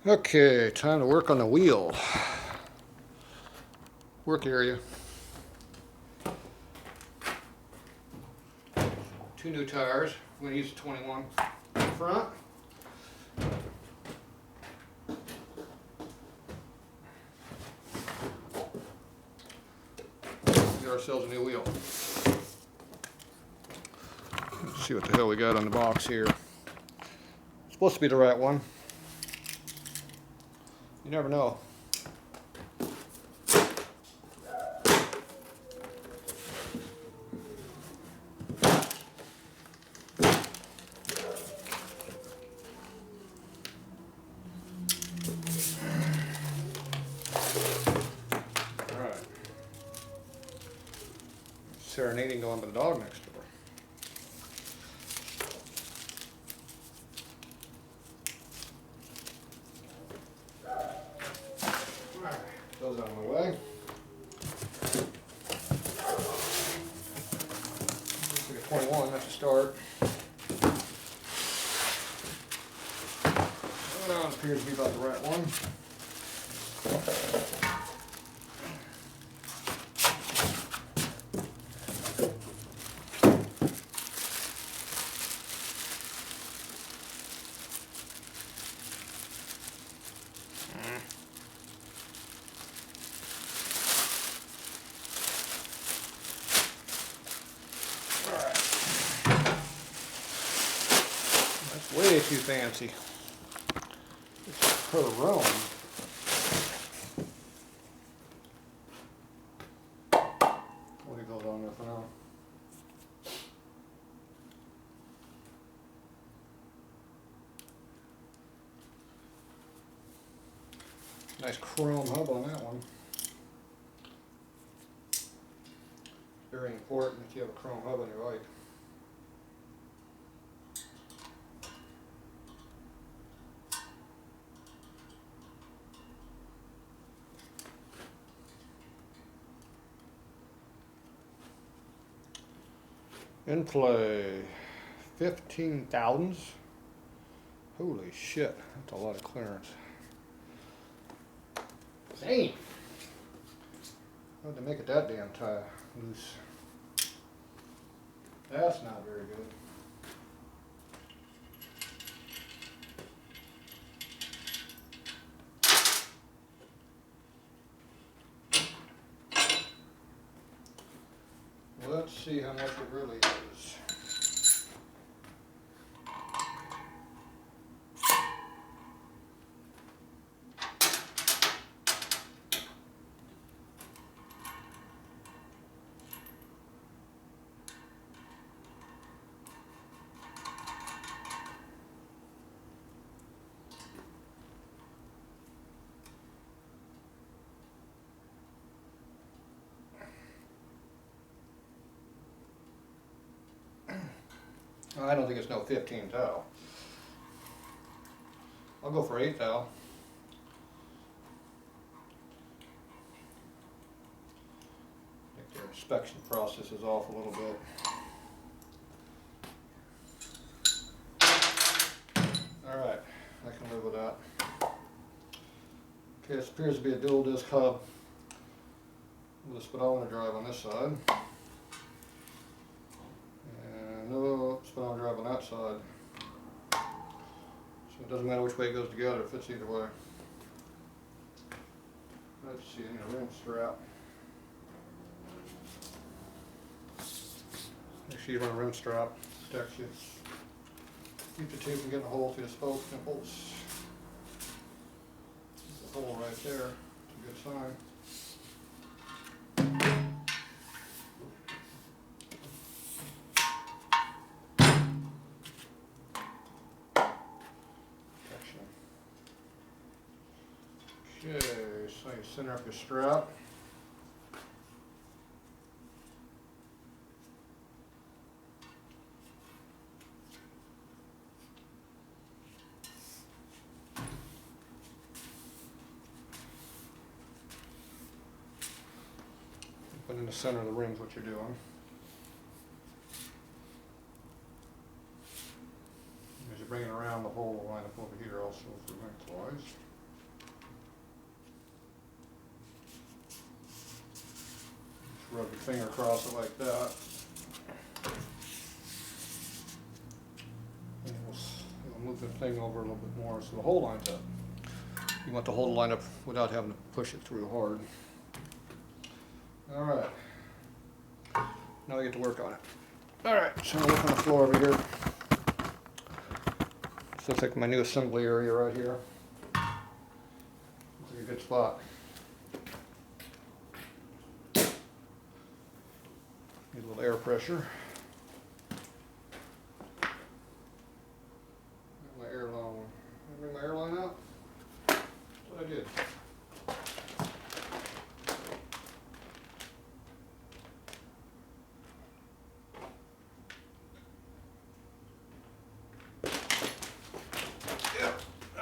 Okay, time to work on the wheel. Work area. 2 new tires. We're going to use 21 in front. Get ourselves a new wheel. Let's see what the hell we got on the box here. It's supposed to be the right one. You never know. Alright. Serenading going by the dog next door. Those out of the way. Looks like a 21, that's a start. Well, it appears to be about the right one. Way too fancy. It's per Rome. What do you goes on there for now? Nice chrome hub on that one. Very important that you have a chrome hub on your bike. In play, 15 thousandths. Holy shit, that's a lot of clearance. Dang! How'd they make it that damn tire loose? That's not very good. Let's see how much it really is. I don't think it's no 15 thou. I'll go for 8 thou. I think their inspection process is off a little bit. Alright, I can live with that. Okay, this appears to be a dual disc hub with a speedometer drive on this side. No speedometer drive on that side. So it doesn't matter which way it goes together, it fits either way. Let's see, I need a rim strap. Make sure you run a rim strap, protects you. Keep the tube from getting a hole through the spoke nipples. There's a hole right there, it's a good sign. Okay, so you center up your strap. Put in the center of the rim is what you're doing. As you bring it around, the hole will line up over here also for lengthwise. rub your finger across it like that. And we'll move the thing over a little bit more so the hole lines up. You want the hole to line up without having to push it through hard. All right. Now we get to work on it. All right, so I'm gonna look on the floor over here. This looks like my new assembly area right here. Looks like a good spot. Need a little air pressure. My air line. Bring my air line out. That's what I did.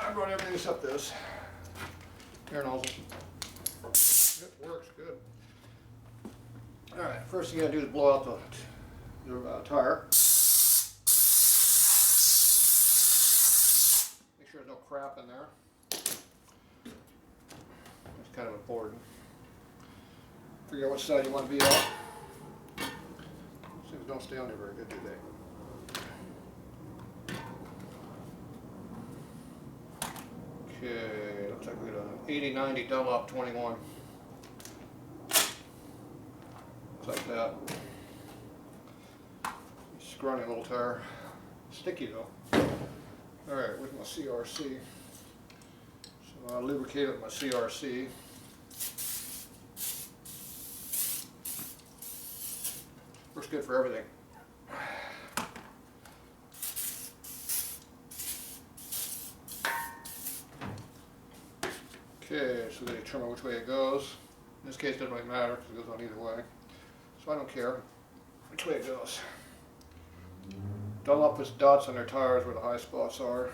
I brought everything except this. Air nozzle. It works good. Alright, first thing you gotta do is blow out the tire. Make sure there's no crap in there. That's kind of important. Figure out which side you want to be on. Things don't stay on there very good, do they? Okay, looks like we got an 80-90 Dunlop 21. Looks like that. Scrawny little tire. Sticky though. Alright, with my CRC. So I lubricate it with my CRC. Works good for everything. Okay, so they determine which way it goes. In this case, it doesn't really matter because it goes on either way. So I don't care which way it goes. Dunlop puts dots on their tires where the high spots are.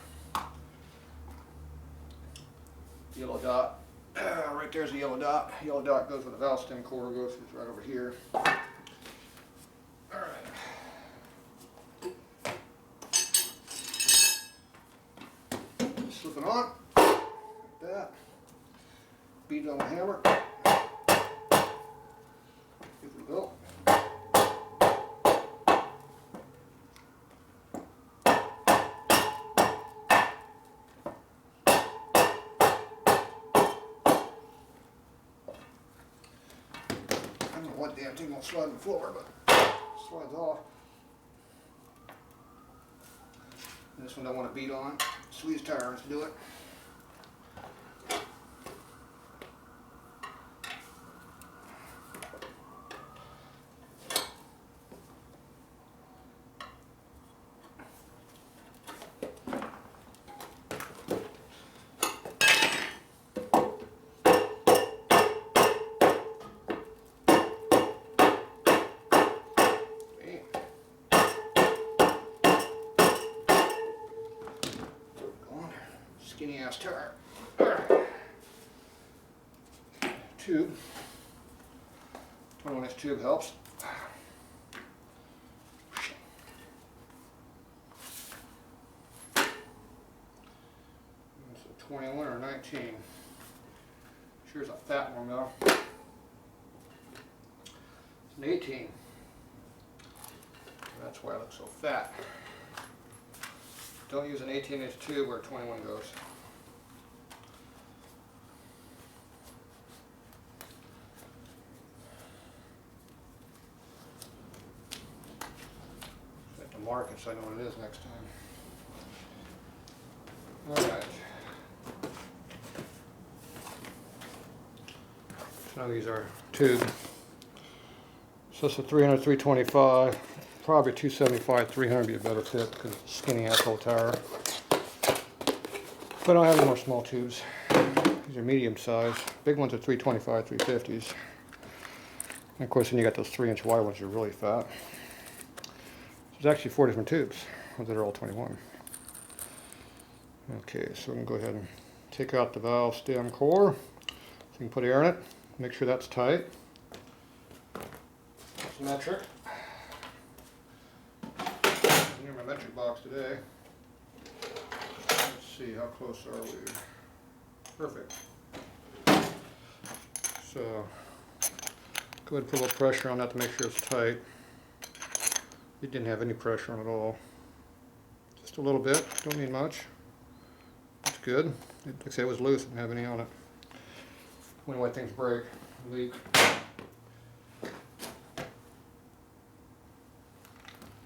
Yellow dot. Right there's a yellow dot. Yellow dot goes where the valve stem core goes. It's right over here. Alright. Slip it on. Like that. Beat it on the hammer. Give it a go. I don't know what damn thing won't slide on the floor, but it slides off. And this one I want to beat on. Squeeze tires to do it. Skinny ass tire. Alright. Tube. 21-inch tube helps. It's a 21 or 19. Sure is a fat one though. It's an 18. That's why it looks so fat. Don't use an 18-inch tube where 21 goes. I have to mark it so I know what it is next time. Alright. So now these are tubes. So it's a 300, 325. Probably 275, 300 would be a better fit because it's a skinny asshole tire. But I don't have any more small tubes. These are medium size. Big ones are 325, 350s. And of course then you got those 3-inch wide ones that are really fat. There's actually 4 different tubes that are all 21. Okay, so we can go ahead and take out the valve stem core. So you can put air in it. Make sure that's tight. That's metric. Near my metric box today. Let's see, how close are we? Perfect. So, Go ahead and put a little pressure on that to make sure it's tight. It didn't have any pressure on it at all. Just a little bit, don't need much. That's good. Like I say, it was loose, didn't have any on it. When white things break, leak.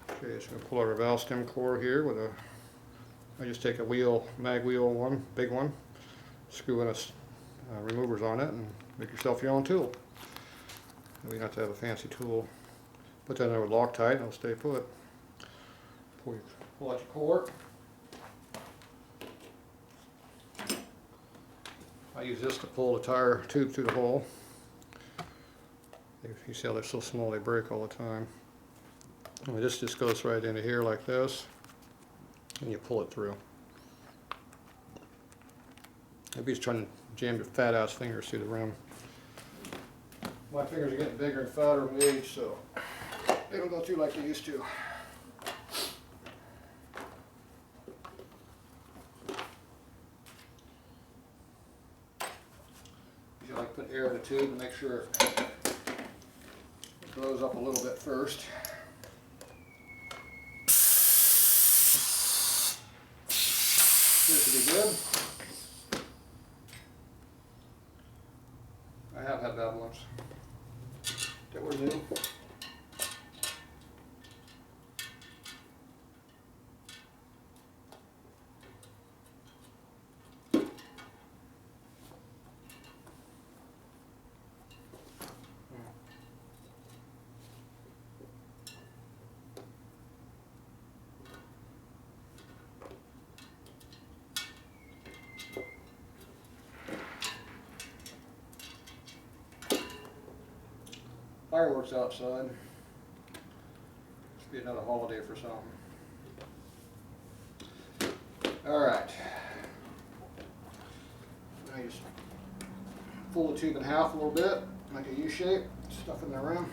Okay, so I'm going to pull out our valve stem core here with a, I just take a wheel, mag wheel one, big one, screw in a removers on it and make yourself your own tool. You don't have to have a fancy tool. Put that in there with Loctite and it'll stay put. Pull out your core. I use this to pull the tire tube through the hole. You see how they're so small they break all the time. And this just goes right into here like this, and you pull it through. Maybe just trying to jam your fat ass fingers through the rim. My fingers are getting bigger and fatter with age, so they don't go through like they used to. You like to put air in the tube and make sure it blows up a little bit first. This should be good. I have had that once. That were new. Fireworks outside. Should be another holiday for some. Alright. Now you just fold the tube in half a little bit, make a U shape, stuff in the rim.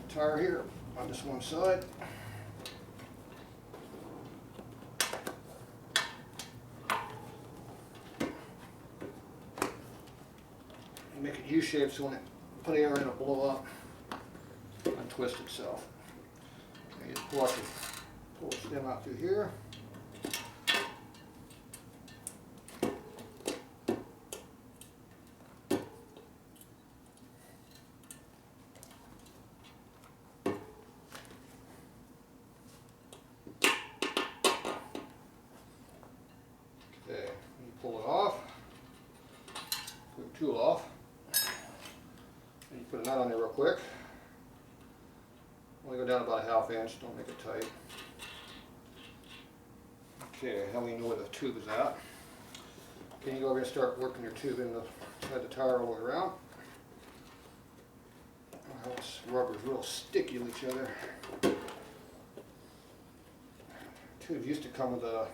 The tire here on this one side. And make it U shape so when it put air in, it'll blow up and twist itself. Okay, you just pull the stem out through here. Okay, you pull it off, pull the tool off. Put a nut on there real quick. Only go down about a ½ inch, don't make it tight. Okay, now we know where the tube is at. Okay, you go over and start working your tube inside the tire all the way around. Oh, this rubber's real sticky with each other. Tubes used to come with a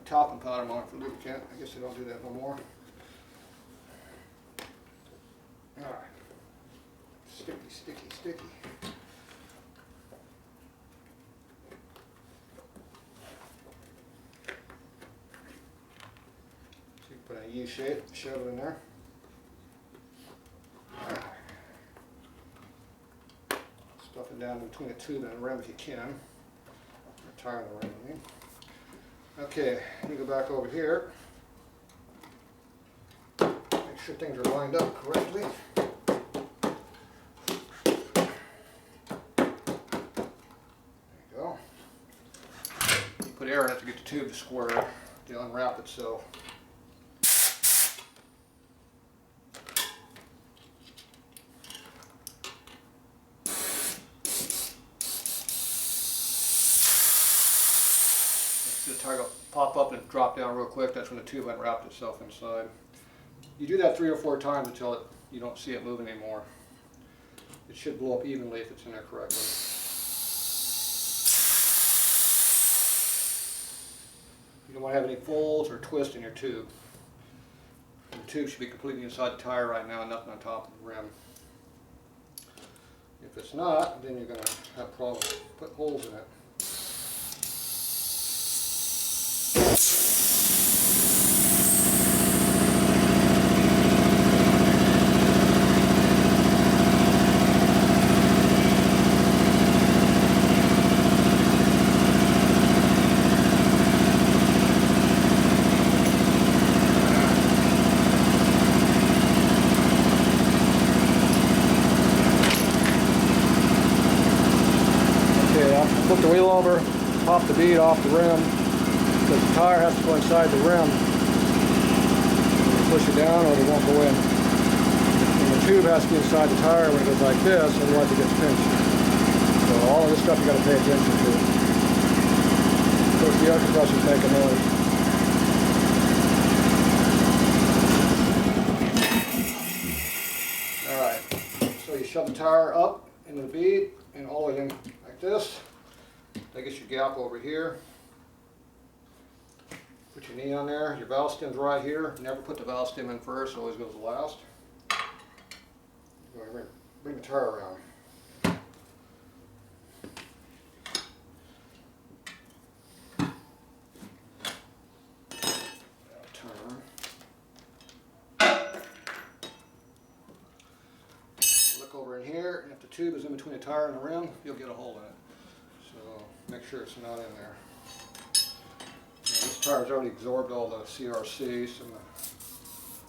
talcum powder on it for lubricant. I guess they don't do that no more. Alright. Sticky, sticky, sticky. So you put a U shape, shove it in there. Stuff it down between the tube and the rim if you can. Or tire and the rim, I mean. Okay, you go back over here. Make sure things are lined up correctly. Put air in it to get the tube to square to unwrap itself. See the tire go pop up and drop down real quick. That's when the tube unwrapped itself inside. You do that 3 or 4 times until you don't see it moving anymore. It should blow up evenly if it's in there correctly. You don't want to have any folds or twists in your tube. The tube should be completely inside the tire right now and nothing on top of the rim. If it's not, then you're going to have problems putting holes in it. bead off the rim because the tire has to go inside the rim. Push it down or it won't go in. And the tube has to be inside the tire when it goes like this, otherwise it gets pinched. So all of this stuff you got to pay attention to. Of course the air compressors make a noise. Alright, so you shove the tire up into the bead and all the way in like this. That gets your gap over here. Put your knee on there, your valve stem's right here. Never put the valve stem in first, it always goes last. Bring the tire around. Turn. Look over in here, and if the tube is in between the tire and the rim, you'll get a hole in it. So make sure it's not in there. This tire's already absorbed all the CRC, so I'm going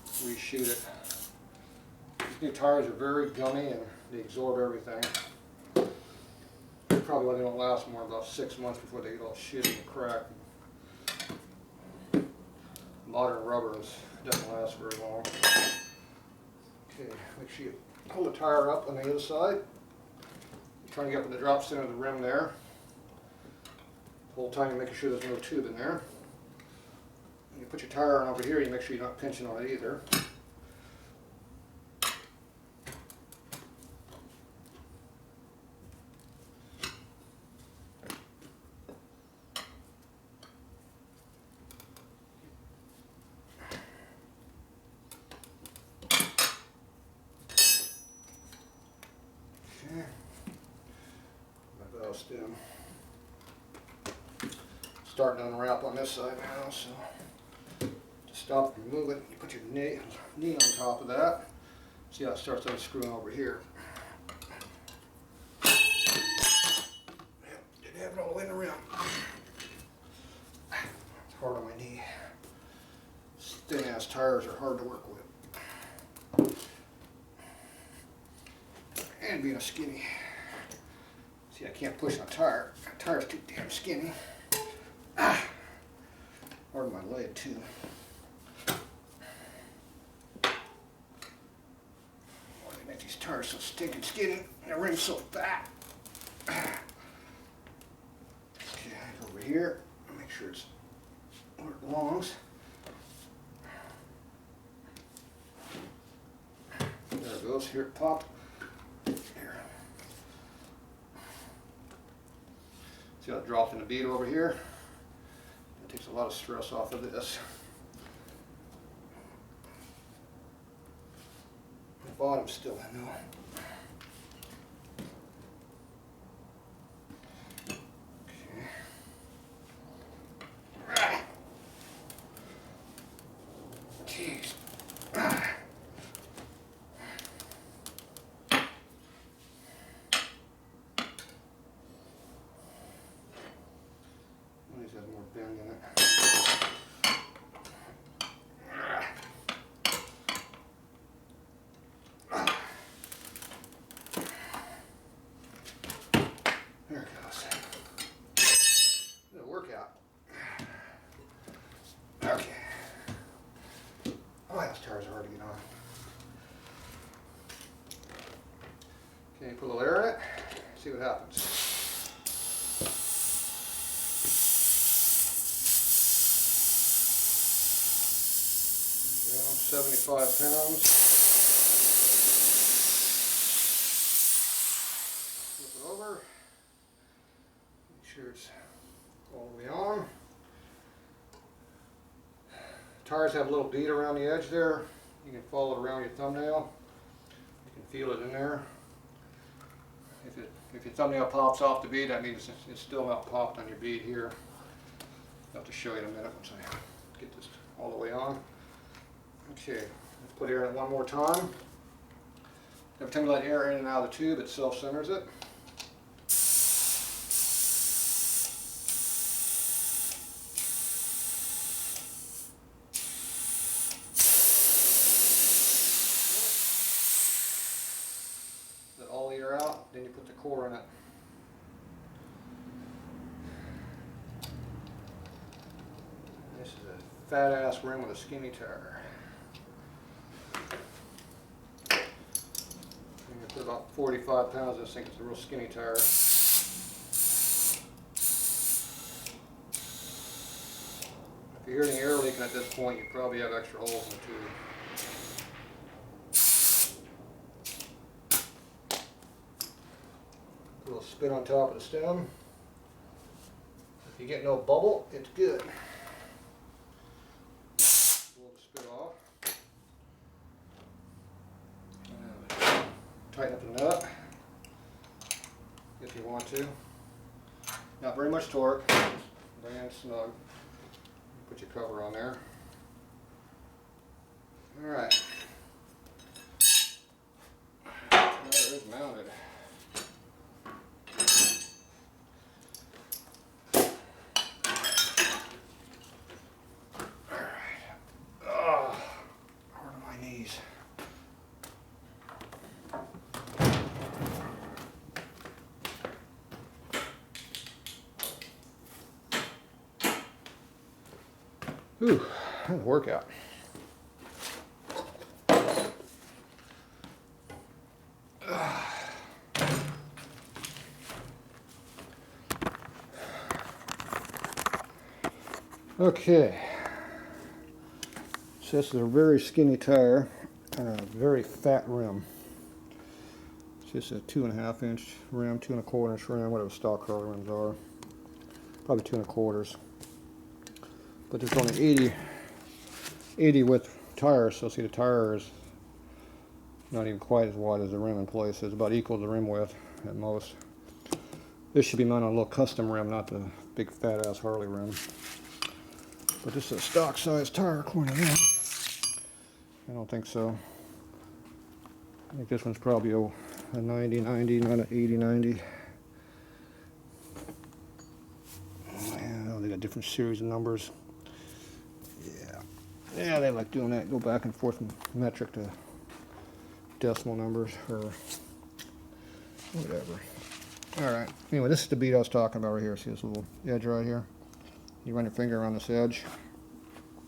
to reshoot it. These new tires are very gummy and they absorb everything. Probably why they don't last more than about 6 months before they get all shitty and cracked. Modern rubbers doesn't last very long. Okay, make sure you hold the tire up on the other side. You're trying to get up in the drop center of the rim there. The whole time you're making sure there's no tube in there. When you put your tire on over here, you make sure you're not pinching on it either. Okay. My valve stem. Starting to unwrap on this side now, so to stop and remove it, you put your knee on top of that. See how it starts unscrewing over here. Yep, didn't have it all the way in the rim. It's hard on my knee. Thin ass tires are hard to work with. And being a skinny. See, I can't push on a tire. That tire's too damn skinny. Pardon my leg too. Why do they make these tires so stinking skinny and the rim's so fat? Okay, over here, make sure it's where it belongs. There it goes, here it popped. Here. See how it dropped in the bead over here? It takes a lot of stress off of this. The bottom's still in though. Okay. Jeez. One of these has more bend in it. There it goes. It'll work out. Okay. Oh, those tires are hard to get on. Okay, put a little air in it, see what happens. Down 75 pounds. Flip it over. Make sure it's all the way on. Tires have a little bead around the edge there. You can follow it around your thumbnail. You can feel it in there. If your thumbnail pops off the bead, that means it's still not popped on your bead here. I'll have to show you in a minute once I get this all the way on. Okay, let's put air in it one more time. Every time you let air in and out of the tube, it self-centers it. Let all the air out, then you put the core in it. fat ass rim with a skinny tire. You can put about 45 pounds in this thing. It's a real skinny tire. If you hear any air leaking at this point, you probably have extra holes in the tube. Put a little spit on top of the stem. If you get no bubble, it's good. Pull the spit off. Tighten up the nut if you want to. Not very much torque. Brand snug. Put your cover on there. Alright. Tire is mounted. Ooh, that was a workout. Okay, so this is a very skinny tire and a very fat rim. It's just a 2.5 inch rim, 2 1/4 inch rim, whatever stock Harley rims are. Probably 2 1/4. But there's only 80 width tires, so see the tire is not even quite as wide as the rim in place. It's about equal to the rim width at most. This should be mounted on a little custom rim, not the big fat ass Harley rim. But this is a stock size tire according to them. I don't think so. I think this one's probably a 90-90, not an 80-90. Yeah, they got different series of numbers. Yeah, they like doing that. Go back and forth from metric to decimal numbers or whatever. Alright, anyway, this is the bead I was talking about right here. See this little edge right here? You run your finger around this edge.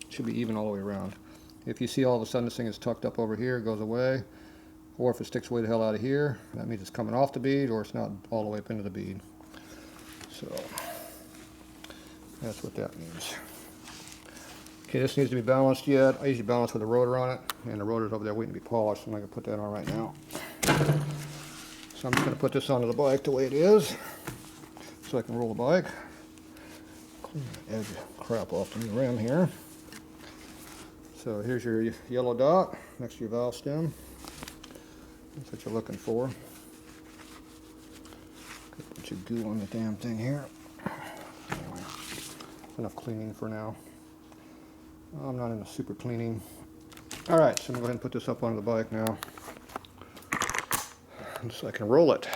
It should be even all the way around. If you see all of a sudden this thing is tucked up over here, it goes away. Or if it sticks way the hell out of here, that means it's coming off the bead or it's not all the way up into the bead. So, that's what that means. Okay, this needs to be balanced yet. I usually balance with a rotor on it, and the rotor's over there waiting to be polished, so I'm not going to put that on right now. So I'm just going to put this onto the bike the way it is, so I can roll the bike. Clean that edge of crap off the rim here. So here's your yellow dot next to your valve stem. That's what you're looking for. Got a bunch of goo on the damn thing here. Anyway, enough cleaning for now. I'm not into super cleaning. Alright, so I'm going to go ahead and put this up on the bike now, so I can roll it.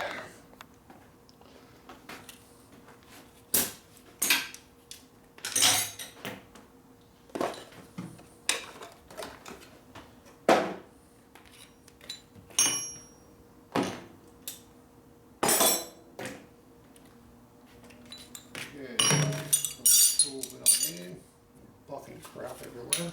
Buffing crap everywhere.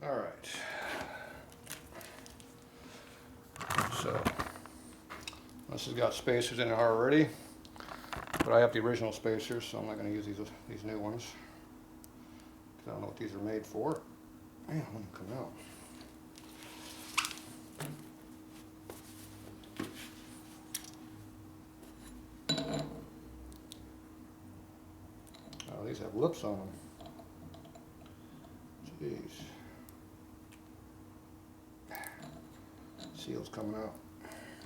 Alright. So, this has got spacers in it already, but I have the original spacers, so I'm not going to use these new ones. I don't know what these are made for. Man, let them come out. Oh, these have lips on them. Jeez. Seal's coming out.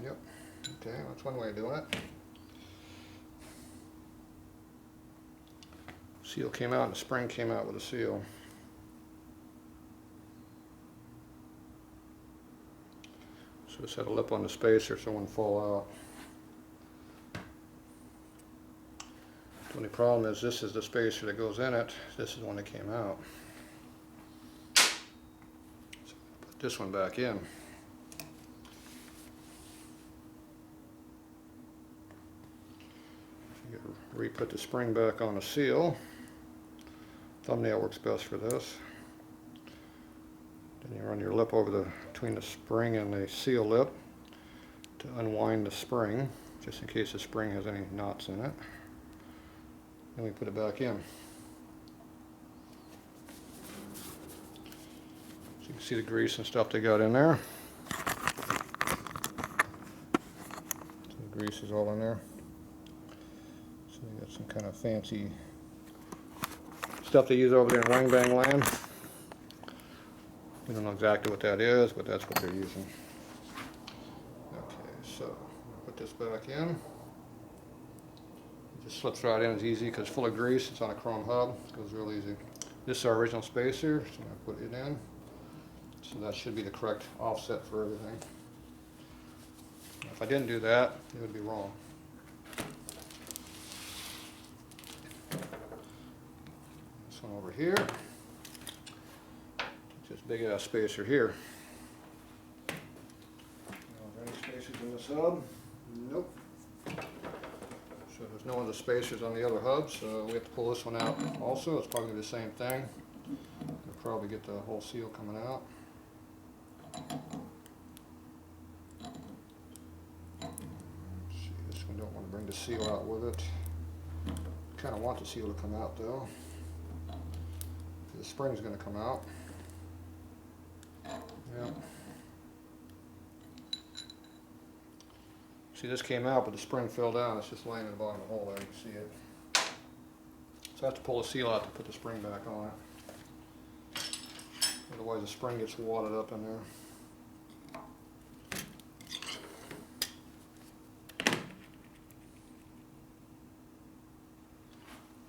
Yep. Okay, that's one way of doing it. Seal came out and the spring came out with a seal. So this had a lip on the spacer so it wouldn't fall out. The only problem is this is the spacer that goes in it. This is the one that came out. So put this one back in. You re-put the spring back on the seal. Thumbnail works best for this. Then you run your lip over between the spring and the seal lip to unwind the spring, just in case the spring has any knots in it. Then we put it back in. So you can see the grease and stuff they got in there. So the grease is all in there. So you got some kind of fancy stuff they use over there in Wang Bang Land. We don't know exactly what that is, but that's what they're using. Okay, so put this back in. It just slips right in. It's easy because it's full of grease. It's on a chrome hub. It goes real easy. This is our original spacer, so I'm going to put it in. So that should be the correct offset for everything. If I didn't do that, it would be wrong. This one over here. This big ass spacer here. Are there any spacers in this hub? Nope. So there's no other spacers on the other hub, so we have to pull this one out also. It's probably the same thing. We'll probably get the whole seal coming out. See, this one don't want to bring the seal out with it. Kind of want the seal to come out though. The spring's going to come out. Yeah. See, this came out, but the spring fell down. It's just laying in the bottom of the hole there. You can see it. So I have to pull the seal out to put the spring back on it. Otherwise, the spring gets wadded up in there.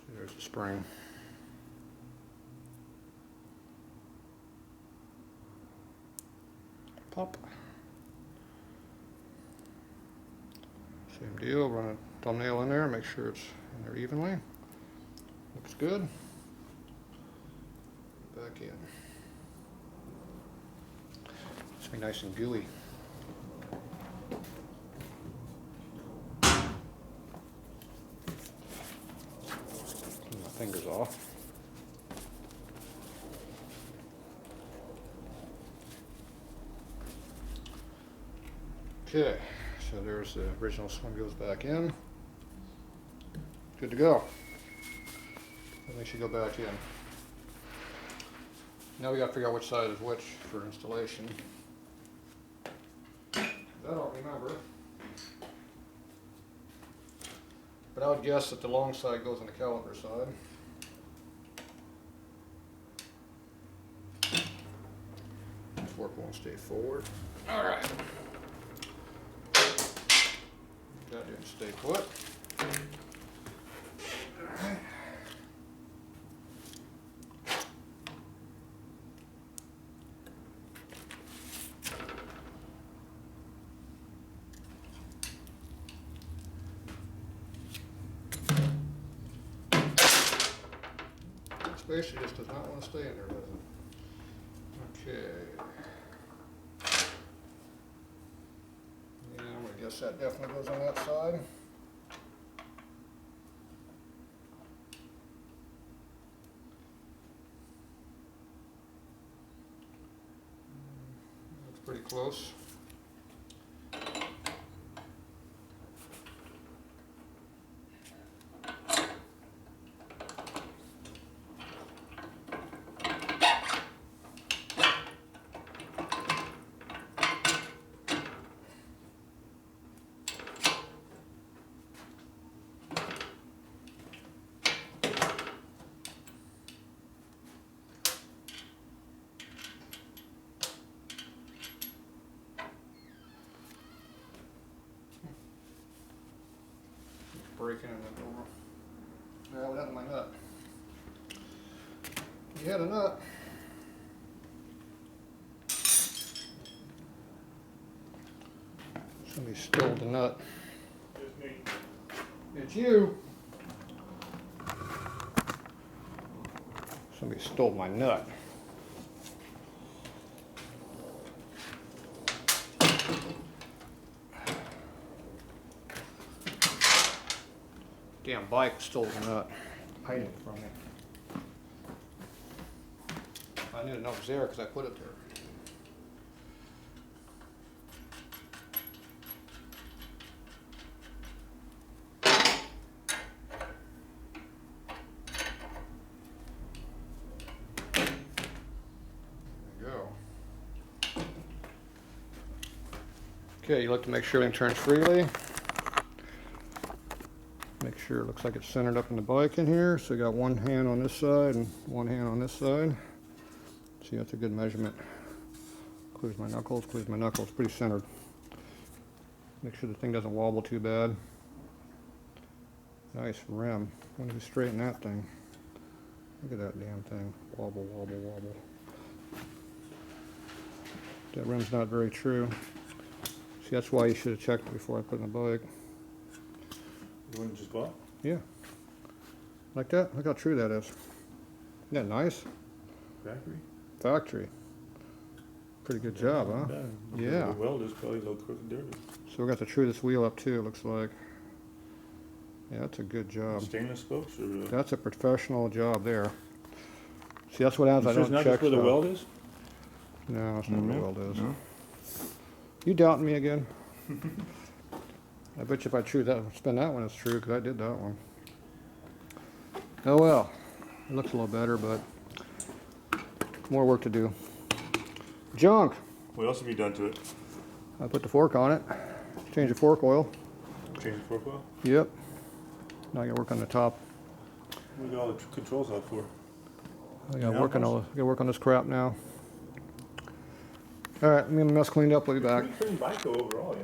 See, there's the spring. Pop. Same deal, run a thumbnail in there, make sure it's in there evenly. Looks good. Back in. It's be nice and gooey. Clean my fingers off. Okay, so there's the original swing goes back in. Good to go. That makes you go back in. Now we got to figure out which side is which for installation. I don't remember. But I would guess that the long side goes on the caliper side. This fork won't stay forward. All right. That didn't stay put. Alright. The spacer just does not want to stay in there, does it? Okay. I guess that definitely goes on that side. Looks pretty close. Breaking in the door. Yeah, without my nut. You had a nut. Somebody stole the nut. It's me. It's you. Somebody stole my nut. Damn bike stole the nut. Hiding it from me. I knew the nut was there because I put it there. Okay, you look to make sure everything turns freely. Make sure it looks like it's centered up in the bike in here. So you got one hand on this side and one hand on this side. See, that's a good measurement. Clears my knuckles, pretty centered. Make sure the thing doesn't wobble too bad. Nice rim. When do we straighten that thing? Look at that damn thing. Wobble, wobble, wobble. That rim's not very true. See, that's why you should have checked it before I put it in the bike. You want to just go out? Yeah. Like that? Look how true that is. Isn't that nice? Factory? Factory. Pretty good job, huh? Yeah. The weld is probably a little crooked dirty. So we got to true this wheel up too, it looks like. Yeah, that's a good job. Stainless spokes or? That's a professional job there. See, that's what happens. I don't not check just where the stuff. weld is? No, that's not where the weld is. No. You doubting me again? I bet you if I true that, spin that one, it's true because I did that one. Oh well, it looks a little better, but more work to do. Junk. What else have you done to it? I put the fork on it. Change the fork oil. Change the fork oil? Yep. Now I got to work on the top. What do you got all the controls out for? I got to work on this crap now. All right, let me get my mess cleaned up. We'll be back. Pretty bike though overall.